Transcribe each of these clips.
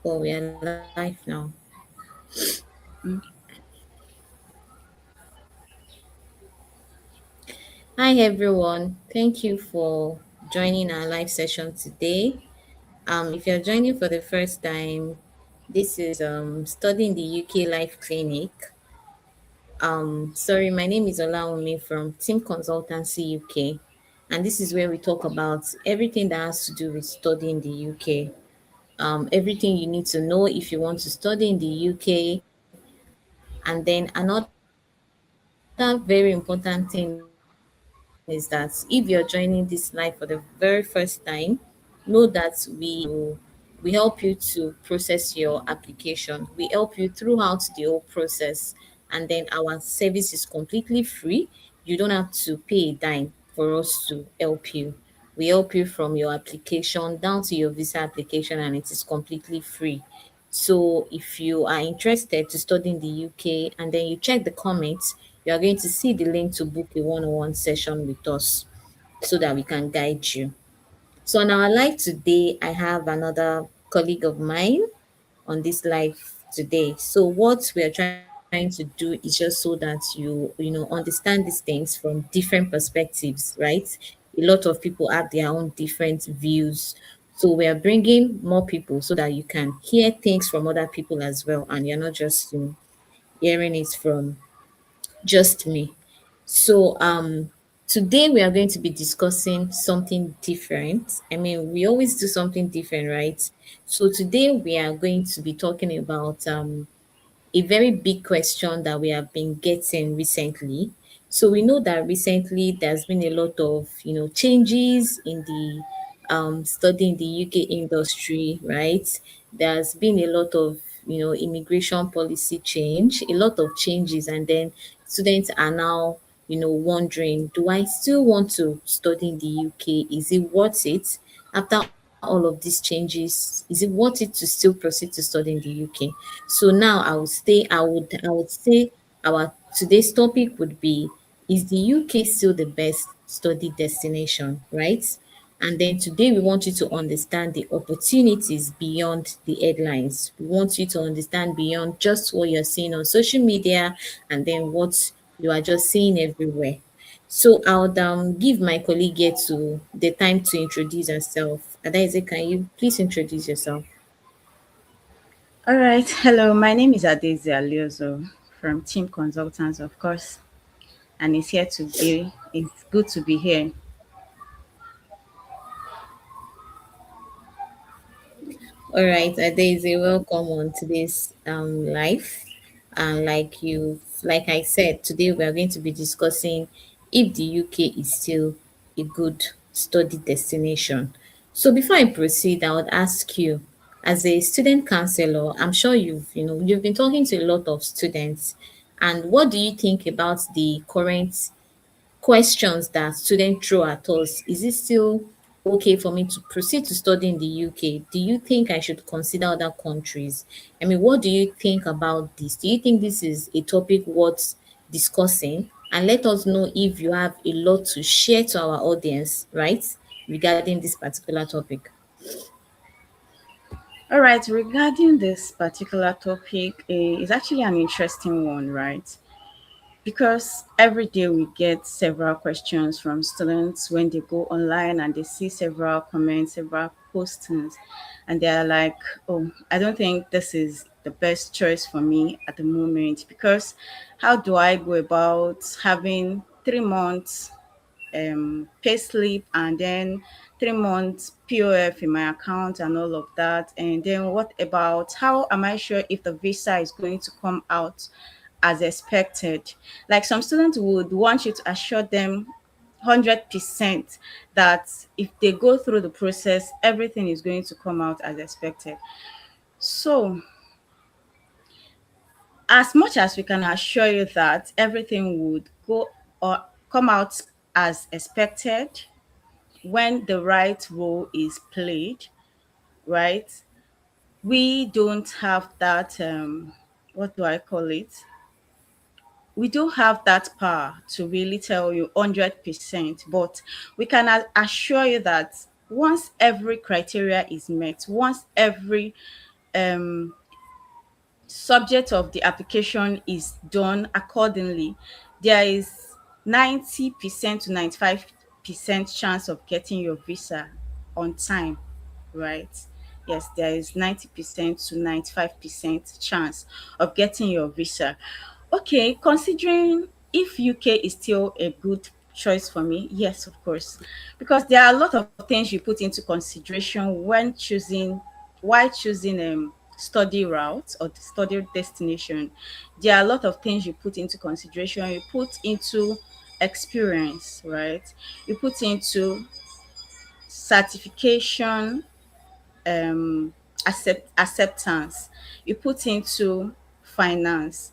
Oh, we are live now. Mm. Hi, everyone. Thank you for joining our live session today. If you're joining for the first time, this is Studying the UK Life Clinic. Sorry, my name is Olawumi from Team Consultancy UK, and this is where we talk about everything that has to do with studying the UK. Everything you need to know if you want to study in the UK. And then another very important thing is that if you're joining this live for the very first time, know that we help you to process your application. We help you throughout the whole process, and then our service is completely free. You don't have to pay a dime for us to help you. We help you from your application down to your visa application, and it is completely free. So if you are interested to study in the UK and then you check the comments, you are going to see the link to book a one-on-one session with us so that we can guide you. So on our live today, I have another colleague of mine on this live today. So what we are trying to do is just so that you understand these things from different perspectives, right? A lot of people have their own different views. So we are bringing more people so that you can hear things from other people as well, and you're not just hearing it from just me. So today we are going to be discussing something different. I mean, we always do something different, right? So today we are going to be talking about a very big question that we have been getting recently. So we know that recently there's been a lot of changes in the study in the UK industry, right? There's been a lot of immigration policy change, a lot of changes, and then students are now wondering, do I still want to study in the UK? Is it worth it? After all of these changes, is it worth it to still proceed to study in the UK? So now I would say our today's topic would be, is the UK still the best study destination, right? And then today we want you to understand the opportunities beyond the headlines. We want you to understand beyond just what you're seeing on social media and then what you are just seeing everywhere. So I'll give my colleague here to the time to introduce herself. Adaise, can you please introduce yourself? All right. Hello, my name is Adeze Aliozo from Team Consultants, of course, and it's here to be. It's good to be here. All right, Adaise, welcome on today's live. And like I said, today we are going to be discussing if the UK is still a good study destination. So before I proceed, I would ask you, as a student counselor, I'm sure you've been talking to a lot of students, and what do you think about the current questions that students throw at us? Is it still okay for me to proceed to study in the UK? Do you think I should consider other countries? I mean, what do you think about this? Do you think this is a topic worth discussing? And let us know if you have a lot to share to our audience, right, regarding this particular topic. All right. Regarding this particular topic, it's actually an interesting one, right? Because every day we get several questions from students when they go online and they see several comments, several postings, and they are like, oh, I don't think this is the best choice for me at the moment, because how do I go about having 3 months pay slip and then 3 months POF in my account and all of that? And then what about, how am I sure if the visa is going to come out as expected? Like, some students would want you to assure them 100% that if they go through the process, everything is going to come out as expected. So, as much as we can assure you that everything would go or come out as expected when the right role is played, right? We don't have that, what do I call it? We don't have that power to really tell you 100%, but we can assure you that once every criteria is met, once every um, subject of the application is done accordingly, there is 90% to 95% chance of getting your visa on time, right? Yes, there is 90% to 95% chance of getting your visa. Okay, considering if UK is still a good choice for me, yes, of course, because there are a lot of things you put into consideration when choosing why choosing study route or study destination. There are a lot of things you put into consideration. You put into experience, right? You put into certification, acceptance. You put into finance.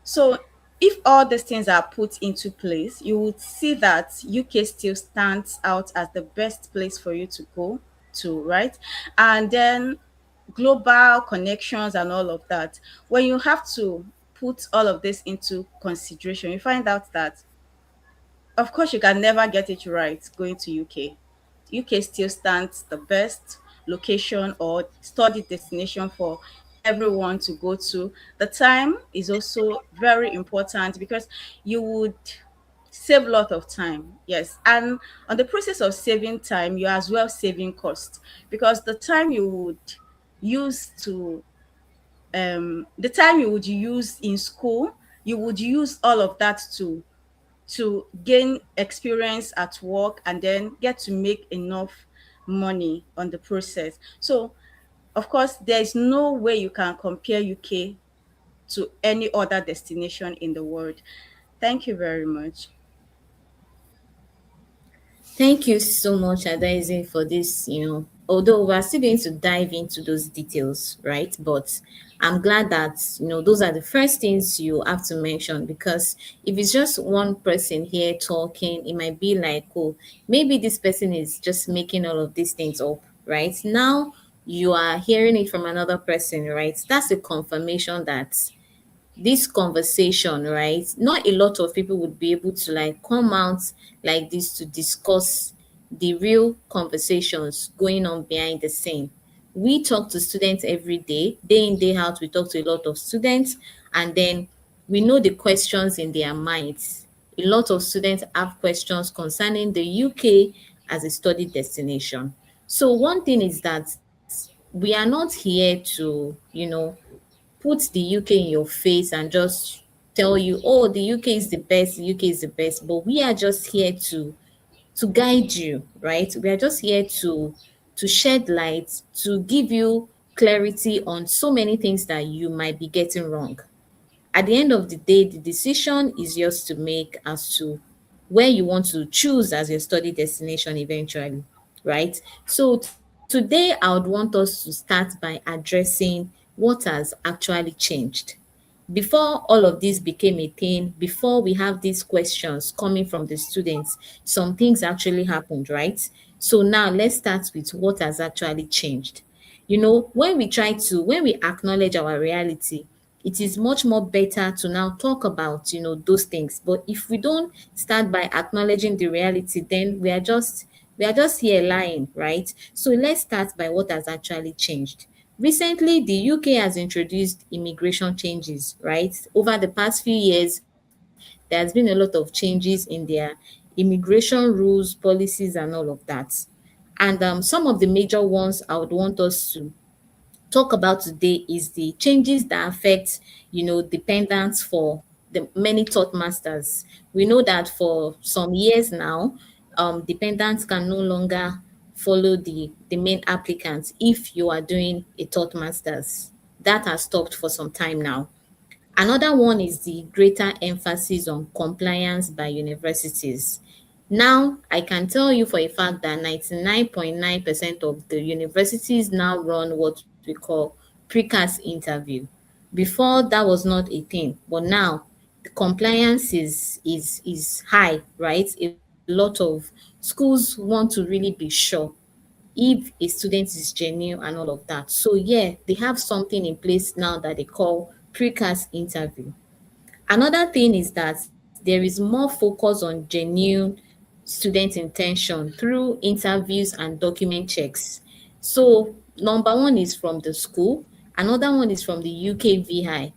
So if all these things are put into place, you would see that UK still stands out as the best place for you to go to, right? And then global connections and all of that. When you have to put all of this into consideration, you find out that of course you can never get it right going to UK. UK still stands the best location or study destination for everyone to go to. The time is also very important because you would save a lot of time. Yes. And on the process of saving time, you're as well saving cost because the time you would use to the time you would use in school, you would use all of that to gain experience at work and then get to make enough money on the process. So, of course, there is no way you can compare UK to any other destination in the world. Thank you very much. Thank you so much, Adaise, for this. Although we're still going to dive into those details, right? But I'm glad that, those are the first things you have to mention because if it's just one person here talking, it might be like, oh, maybe this person is just making all of these things up, right? Now you are hearing it from another person, right? That's a confirmation that this conversation, right? Not a lot of people would be able to like come out like this to discuss the real conversations going on behind the scene. We talk to students every day in, day out. We talk to a lot of students, and then we know the questions in their minds. A lot of students have questions concerning the UK as a study destination. So, one thing is that we are not here to, put the UK in your face and just tell you, oh, the UK is the best, the UK is the best. But we are just here to guide you, right? We are just here to shed light, to give you clarity on so many things that you might be getting wrong. At the end of the day, the decision is yours to make as to where you want to choose as your study destination eventually, right? So today I would want us to start by addressing what has actually changed. Before all of this became a thing, before we have these questions coming from the students, some things actually happened, right? So now let's start with what has actually changed. When we acknowledge our reality, it is much more better to now talk about, those things. But if we don't start by acknowledging the reality, then we are just here lying, right? So let's start by what has actually changed. Recently, the UK has introduced immigration changes, right? Over the past few years, there has been a lot of changes in their immigration rules, policies, and all of that. And some of the major ones I would want us to talk about today is the changes that affect, dependents for the many taught masters. We know that for some years now, dependents can no longer follow the main applicants if you are doing a taught masters. That has stopped for some time now. Another one is the greater emphasis on compliance by universities. Now, I can tell you for a fact that 99.9% of the universities now run what we call precast interview. Before, that was not a thing, but now the compliance is high, right? A lot of schools want to really be sure if a student is genuine and all of that. So yeah, they have something in place now that they call precast interview. Another thing is that there is more focus on genuine student intention through interviews and document checks. So number one is from the school. Another one is from the UK VI.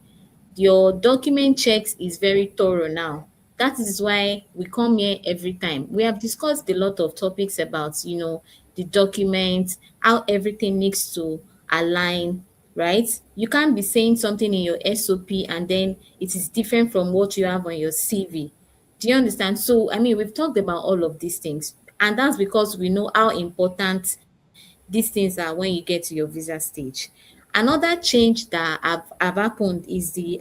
Your document checks is very thorough now. That is why we come here every time. We have discussed a lot of topics about, the document, how everything needs to align, right? You can't be saying something in your SOP and then it is different from what you have on your CV. Do you understand? So, I mean, we've talked about all of these things, and that's because we know how important these things are when you get to your visa stage. Another change that have happened is the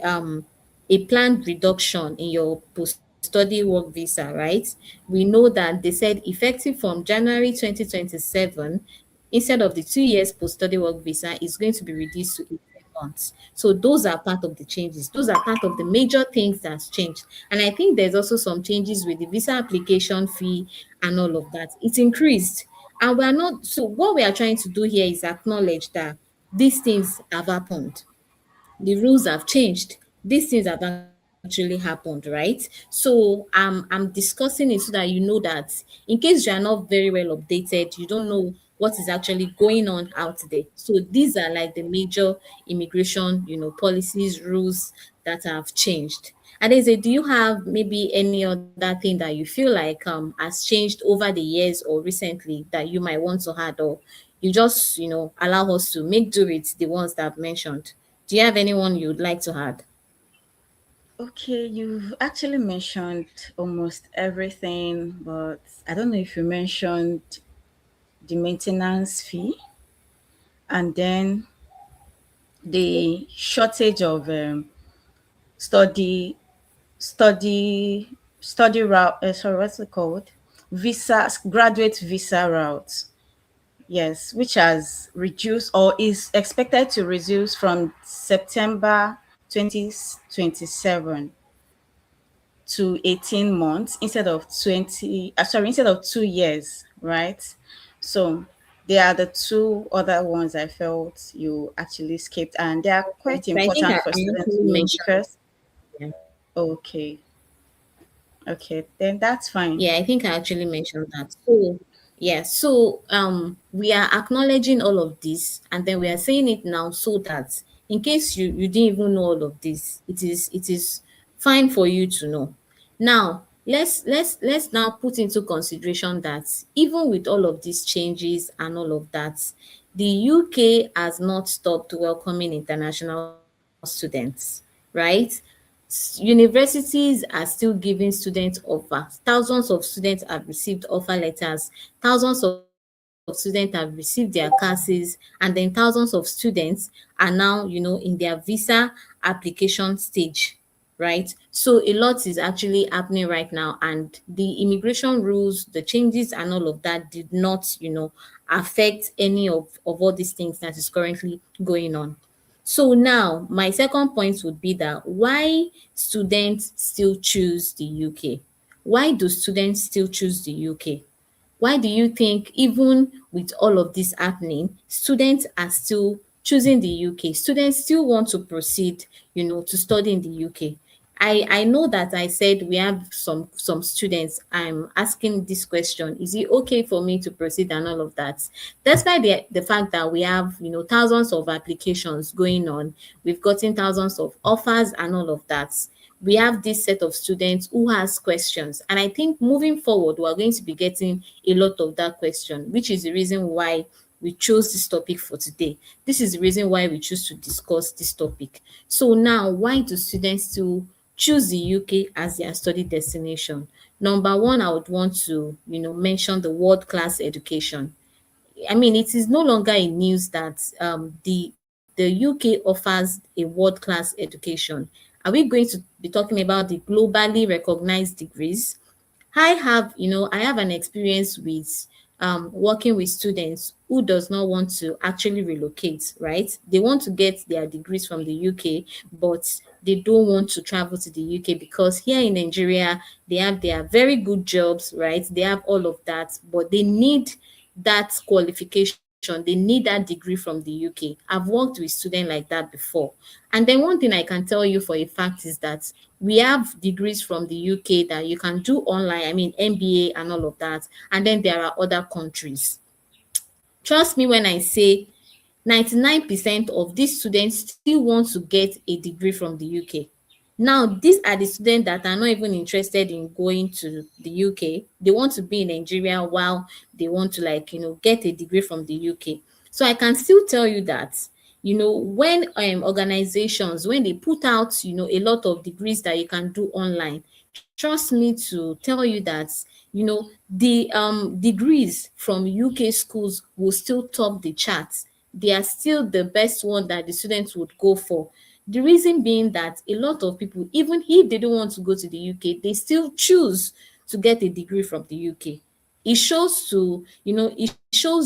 a planned reduction in your post-study work visa, right? We know that they said effective from January 2027, instead of the 2 years post-study work visa, is going to be reduced to 18 months. So those are part of the changes. Those are part of the major things that's changed. And I think there's also some changes with the visa application fee and all of that. It's increased. And we are not, so what we are trying to do here is acknowledge that these things have happened, the rules have changed, these things have actually happened, right? So I'm discussing it so that you know that in case you are not very well updated, you don't know what is actually going on out there. So these are like the major immigration, policies, rules that have changed. And they say, do you have maybe any other thing that you feel like has changed over the years or recently that you might want to add, or you just allow us to make do with the ones that I've mentioned? Do you have anyone you'd like to add? Okay, you've actually mentioned almost everything, but I don't know if you mentioned the maintenance fee and then the shortage of study study route. Sorry, what's it called? Visa graduate visa route. Yes, which has reduced or is expected to reduce from September 2027 to 18 months instead of 2 years, right? So they are the two other ones I felt you actually skipped, and they are quite So I think I important for students actually to know mentioned because okay, okay, then that's fine. Yeah, I think I actually mentioned that. So, yeah, so we are acknowledging all of this, and then we are saying it now so that in case you didn't even know all of this, it is fine for you to know. Now, let's now put into consideration that even with all of these changes and all of that, the UK has not stopped welcoming international students, right? Universities are still giving students offer. Thousands of students have received offer letters. Thousands of students have received their classes, and then thousands of students are now, in their visa application stage, right? So a lot is actually happening right now, and the immigration rules, the changes and all of that did not, affect any of all these things that is currently going on. So now my second point would be that why students still choose the UK? Why do students still choose the UK? Why do you think even with all of this happening, students are still choosing the UK? Students still want to proceed, to study in the UK. I know that I said we have some students. I'm asking this question: is it okay for me to proceed and all of that? Despite the fact that we have thousands of applications going on, we've gotten thousands of offers and all of that. We have this set of students who has questions, and I think moving forward we are going to be getting a lot of that question, which is the reason why we chose this topic for today. This is the reason why we choose to discuss this topic. So now, why do students still choose the UK as their study destination? Number one, I would want to mention the world class education. I mean, it is no longer in news that the UK offers a world-class education. Are we going to be talking about the globally recognized degrees? I have an experience with working with students who does not want to actually relocate, right? They want to get their degrees from the UK, but they don't want to travel to the UK because here in Nigeria, they have their very good jobs, right? They have all of that, but they need that qualification, they need that degree from the UK. I've worked with students like that before. And then one thing I can tell you for a fact is that we have degrees from the UK that you can do online, I mean MBA and all of that. And then there are other countries. Trust me when I say 99% of these students still want to get a degree from the UK. Now, these are the students that are not even interested in going to the UK. They want to be in Nigeria while they want to, like, get a degree from the UK. So I can still tell you that, when organizations, when they put out, a lot of degrees that you can do online, trust me to tell you that, the degrees from UK schools will still top the charts. They are still the best one that the students would go for. The reason being that a lot of people, even if they don't want to go to the UK, they still choose to get a degree from the UK. It shows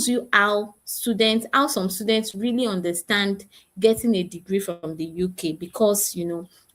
you how some students really understand getting a degree from the UK because,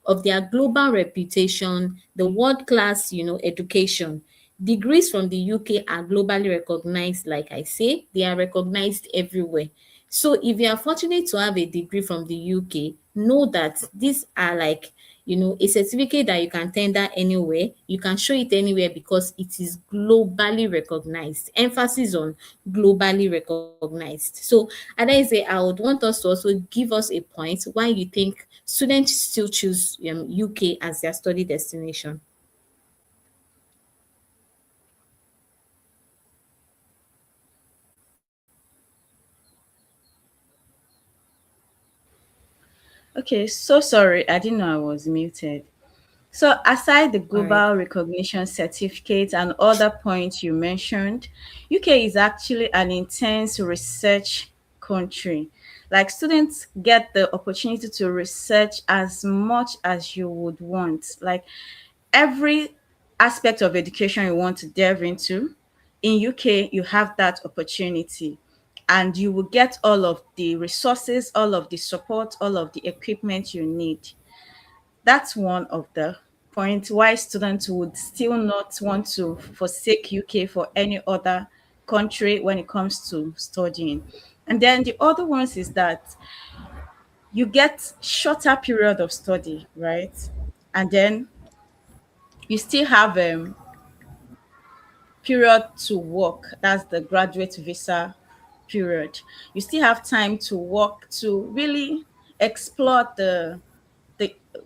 of their global reputation, the world class, education. Degrees from the UK are globally recognized, like I say, they are recognized everywhere. So if you are fortunate to have a degree from the UK, know that these are like, a certificate that you can tender anywhere, you can show it anywhere because it is globally recognized. Emphasis on globally recognized. So Adaeze, I would want us to also give us a point why you think students still choose UK as their study destination. Okay, so sorry, I didn't know I was muted. So, aside the All right. global recognition certificate and other points you mentioned, UK is actually an intense research country. Like, students get the opportunity to research as much as you would want. Like, every aspect of education you want to delve into, in UK, you have that opportunity. And you will get all of the resources, all of the support, all of the equipment you need. That's one of the points why students would still not want to forsake UK for any other country when it comes to studying. And then the other ones is that you get shorter period of study, right? And then you still have period to work. That's the graduate visa period. You still have time to work to really explore the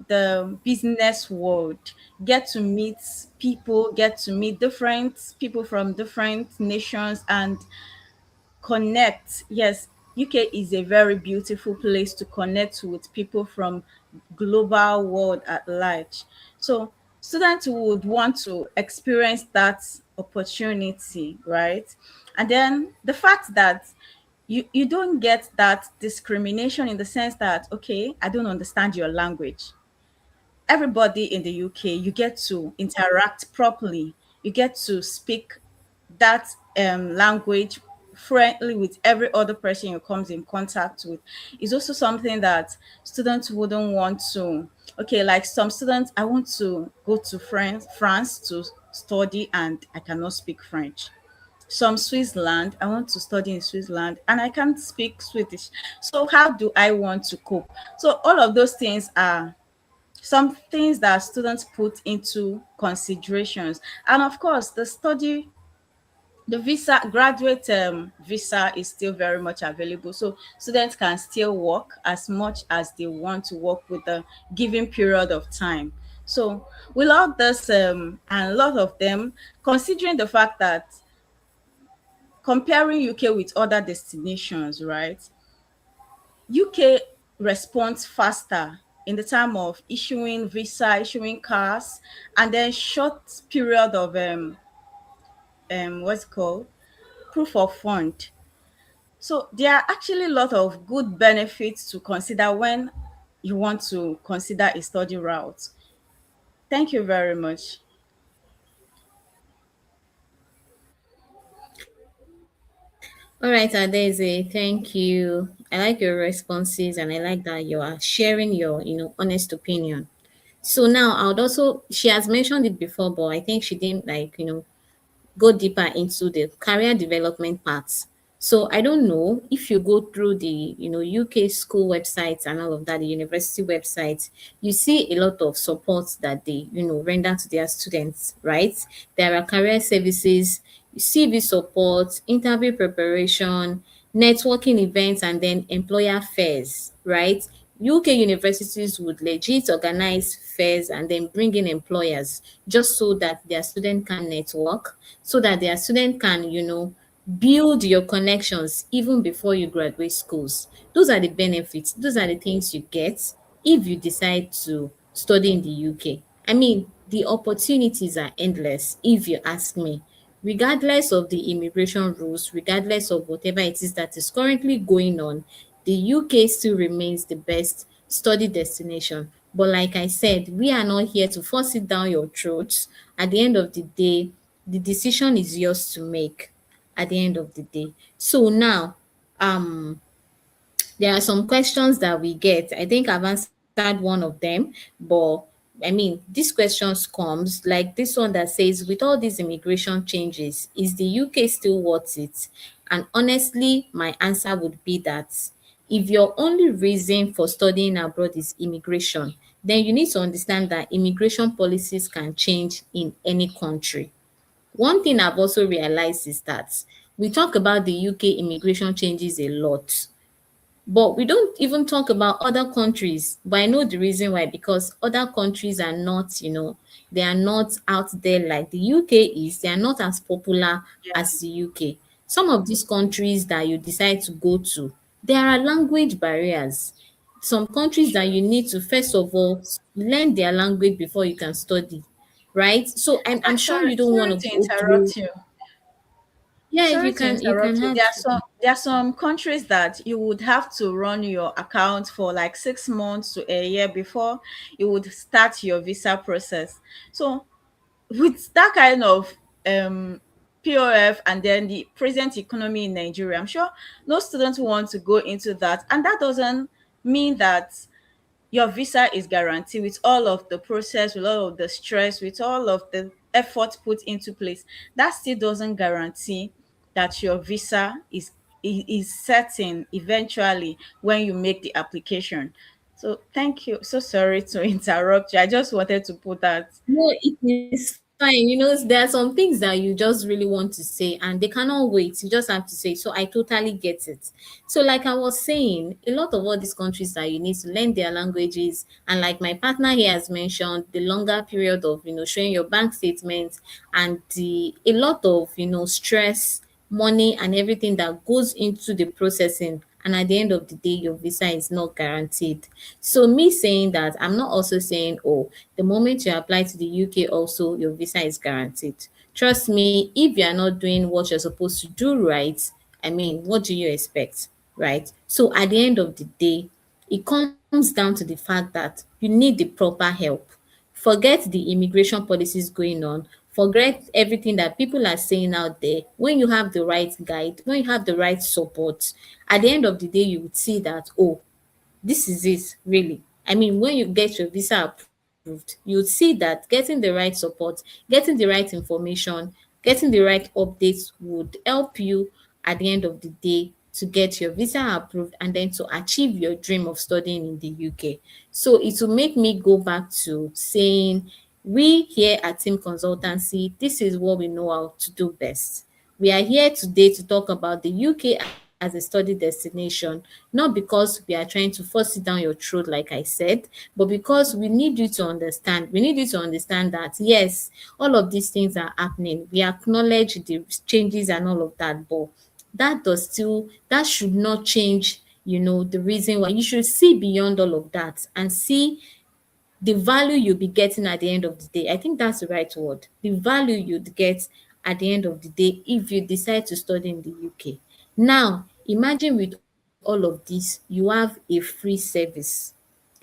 the business world, get to meet people, get to meet different people from different nations and connect. Yes, UK is a very beautiful place to connect with people from global world at large. So students would want to experience that opportunity, right? And then the fact that you don't get that discrimination in the sense that, okay, I don't understand your language. Everybody in the UK, you get to interact properly. You get to speak that language friendly with every other person you comes in contact with. Is also something that students wouldn't want to. Okay, like some students, I want to go to France to study and I cannot speak French. Some Switzerland, I want to study in Switzerland and I can't speak Swedish. So how do I want to cope? So all of those things are some things that students put into considerations. And of course, the visa, graduate visa is still very much available. So students can still work as much as they want to work with a given period of time. So with all this, and a lot of them, considering the fact that comparing UK with other destinations, right? UK responds faster in the time of issuing visa, issuing cars, and then short period of what's it called, proof of fund. So there are actually a lot of good benefits to consider when you want to consider a study route. Thank you very much. All right, Adeze, thank you. I like your responses and I like that you are sharing your, honest opinion. So now I would also, she has mentioned it before, but I think she didn't like, go deeper into the career development parts. So I don't know if you go through the UK school websites and all of that, the university websites, you see a lot of support that they render to their students, right? There are career services, CV support, interview preparation, networking events, and then employer fairs, right? UK universities would legit organize fairs and then bring in employers just so that their student can network, so that their student can, build your connections even before you graduate schools. Those are the benefits. Those are the things you get if you decide to study in the UK. I mean, the opportunities are endless if you ask me. Regardless of the immigration rules, regardless of whatever it is that is currently going on, the UK still remains the best study destination. But like I said, we are not here to force it down your throats. At the end of the day, the decision is yours to make at the end of the day. So now, um, there are some questions that we get. I think I've answered one of them, but I mean, these questions comes like this one that says, with all these immigration changes, is the UK still worth it? And honestly, my answer would be that if your only reason for studying abroad is immigration, then you need to understand that immigration policies can change in any country. One thing I've also realized is that we talk about the UK immigration changes a lot, but we don't even talk about other countries. But I know the reason why, because other countries are not, they are not out there like the UK is. They are not as popular Yeah. as the UK. Some of these countries that you decide to go to, there are language barriers. Some countries that True. you need to, first of all, learn their language before you can study, right? So I'm sure Sorry, you don't want sorry to to go through. interrupt you. Yeah, Sorry you to can interrupt you. have. There are some countries that you would have to run your account for like 6 months to a year before you would start your visa process. So with that kind of um POF and then the present economy in Nigeria, I'm sure no student want to go into that. And that doesn't mean that your visa is guaranteed with all of the process, with all of the stress, with all of the effort put into place. That still doesn't guarantee that your visa is certain eventually when you make the application. So thank you. So sorry to interrupt you. I just wanted to put that. No, it is fine. There are some things that you just really want to say and they cannot wait. You just have to say. So I totally get it. So, like I was saying, a lot of all these countries that you need to learn their languages, and like my partner here has mentioned, the longer period of, showing your bank statements, and the a lot of, stress, money, and everything that goes into the processing. And at the end of the day, your visa is not guaranteed. So me saying that, I'm not also saying, oh, the moment you apply to the UK also, your visa is guaranteed. Trust me, if you are not doing what you're supposed to do right, I mean, what do you expect, right? So at the end of the day, it comes down to the fact that you need the proper help. Forget the immigration policies going on. Forget everything that people are saying out there. When you have the right guide, when you have the right support, at the end of the day, you would see that, oh, this is it really. I mean, when you get your visa approved, you would see that getting the right support, getting the right information, getting the right updates would help you at the end of the day to get your visa approved and then to achieve your dream of studying in the UK. So it will make me go back to saying, we here at Team Consultancy, this is what we know how to do best. We are here today to talk about the UK as a study destination, not because we are trying to force it down your throat, like I said, but because we need you to understand. We need you to understand that, yes, all of these things are happening. We acknowledge the changes and all of that, but that should not change, the reason why. You should see beyond all of that and see the value you'll be getting at the end of the day. I think that's the right word. The value you'd get at the end of the day if you decide to study in the UK. Now, imagine with all of this, you have a free service,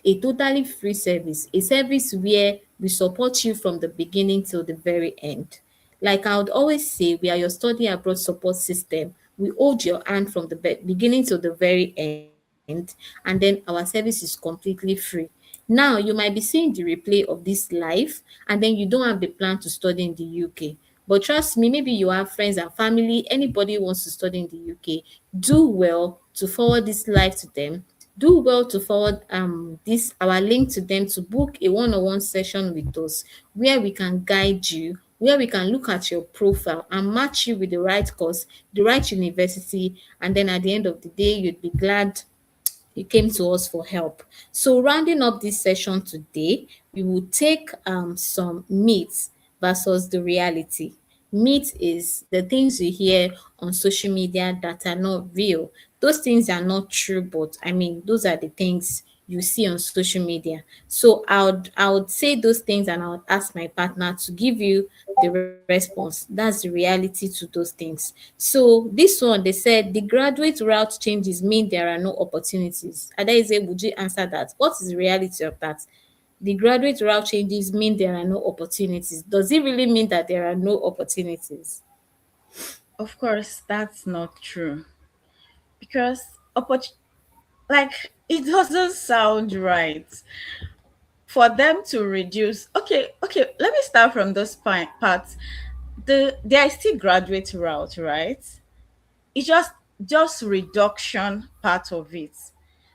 a totally free service, a service where we support you from the beginning till the very end. Like I would always say, we are your study abroad support system. We hold your hand from the beginning to the very end, and then our service is completely free. Now, you might be seeing the replay of this live, and then you don't have the plan to study in the UK. But trust me, maybe you have friends and family, anybody who wants to study in the UK, do well to forward this live to them. Do well to forward this our link to them to book a one-on-one session with us where we can guide you where we can look at your profile and match you with the right course, the right university, and then at the end of the day, you'd be glad you came to us for help. So, rounding up this session today, we will take some myths versus the reality. Myth is the things you hear on social media that are not real. Those things are not true, but I mean, those are the things you see on social media. So I would say those things, and I would ask my partner to give you the response. That's the reality to those things. So this one, they said the graduate route changes mean there are no opportunities. Adaize, would you answer that? What is the reality of that? The graduate route changes mean there are no opportunities. Does it really mean that there are no opportunities? Of course, that's not true because like it doesn't sound right for them to reduce. Okay, let me start from those parts. There is still graduate route, right? It's just reduction part of it.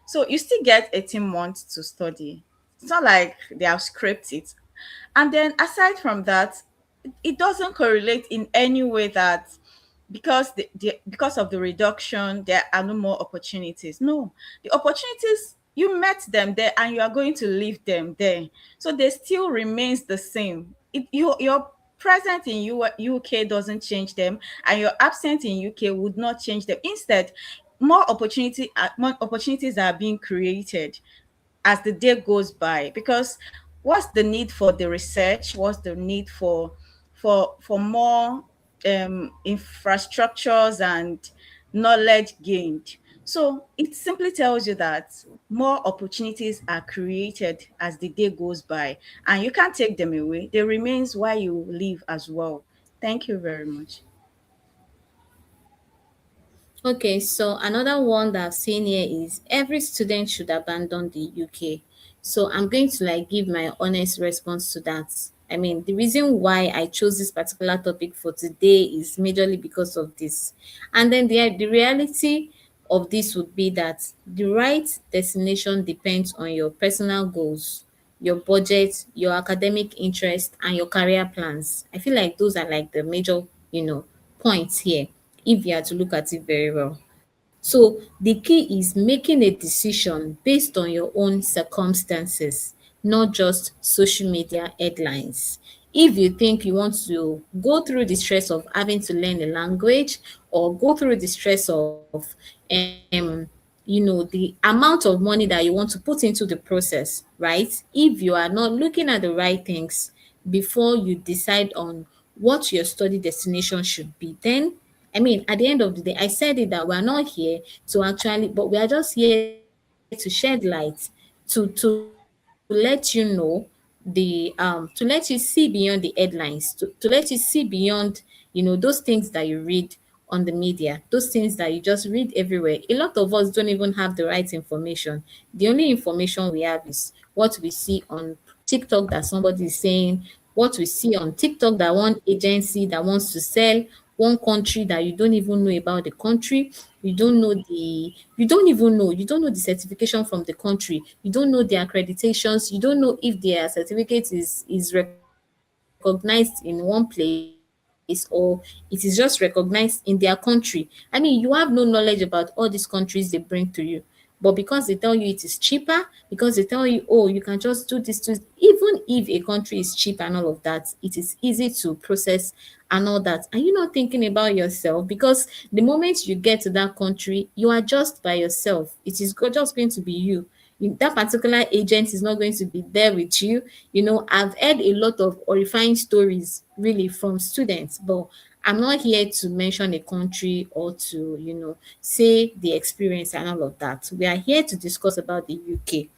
So you still get 18 months to study. It's not like they have scraped it. And then aside from that, it doesn't correlate in any way that because of the reduction there are no more opportunities. No, the opportunities, you met them there and you are going to leave them there, so they still remains the same. Your present in UK doesn't change them, and your absent in UK would not change them. Instead, more opportunities are being created as the day goes by, because what's the need for the research, what's the need for more infrastructures and knowledge gained. So it simply tells you that more opportunities are created as the day goes by, and you can't take them away. They remains while you live as well. Thank you very much. Okay, so another one that I've seen here is every student should abandon the UK. So I'm going to like give my honest response to that. I mean, the reason why I chose this particular topic for today is majorly because of this. And then the reality of this would be that the right destination depends on your personal goals, your budget, your academic interest, and your career plans. I feel like those are like the major, points here if you are to look at it very well. So the key is making a decision based on your own circumstances, not just social media headlines. If you think you want to go through the stress of having to learn a language or go through the stress of the amount of money that you want to put into the process, right? If you are not looking at the right things before you decide on what your study destination should be, then I mean, at the end of the day, I said it that we're not here to actually, but we are just here to shed light to let you know to let you see beyond the headlines, to let you see beyond, those things that you read on the media, those things that you just read everywhere. A lot of us don't even have the right information. The only information we have is what we see on TikTok that somebody is saying, what we see on TikTok that one agency that wants to sell one country that you don't even know about the country. You don't know the certification from the country. You don't know the accreditations. You don't know if their certificate is recognized in one place or it is just recognized in their country. I mean, you have no knowledge about all these countries they bring to you. But because they tell you it is cheaper, because they tell you, oh, you can just do this, even if a country is cheap and all of that, it is easy to process and all that. Are you not thinking about yourself? Because the moment you get to that country, you are just by yourself. It is just going to be that particular agent is not going to be there with you. I've heard a lot of horrifying stories really from students, but I'm not here to mention a country or to, say the experience and all of that. We are here to discuss about the UK.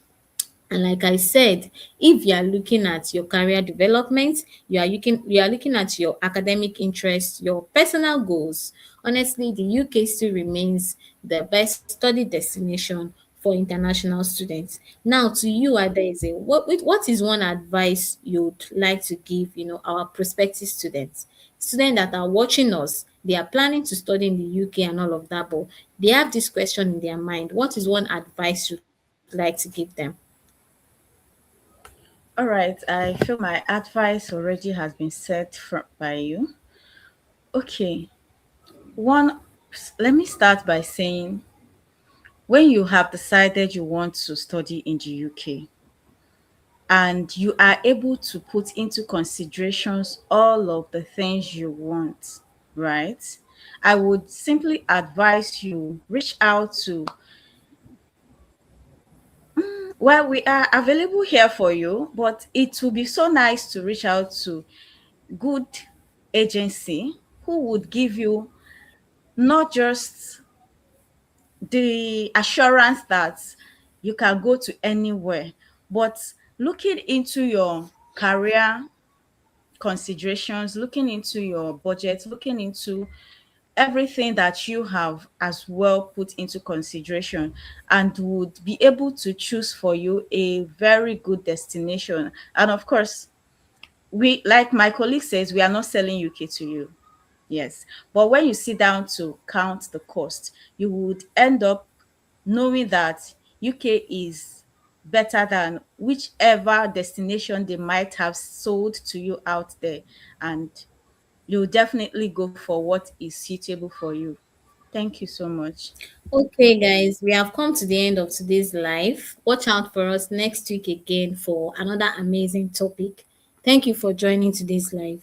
And like I said, if you are looking at your career development, you are looking at your academic interests, your personal goals, honestly, the UK still remains the best study destination for international students. Now, to you, Adaeze, what is one advice you'd like to give, our prospective students that are watching us? They are planning to study in the UK and all of that, but they have this question in their mind. What is one advice you'd like to give them? All right, I feel my advice already has been set by you. Okay, one, let me start by saying when you have decided you want to study in the UK and you are able to put into considerations all of the things you want, right? I would simply advise you reach out to, well, we are available here for you, but it would be so nice to reach out to good agency who would give you not just the assurance that you can go to anywhere, but looking into your career considerations, looking into your budget, looking into everything that you have as well put into consideration, and would be able to choose for you a very good destination. And of course, we, like my colleague says, we are not selling UK to you. Yes. But when you sit down to count the cost, you would end up knowing that UK is better than whichever destination they might have sold to you out there. And you'll definitely go for what is suitable for you. Thank you so much. Okay, guys, we have come to the end of today's live. Watch out for us next week again for another amazing topic. Thank you for joining today's live.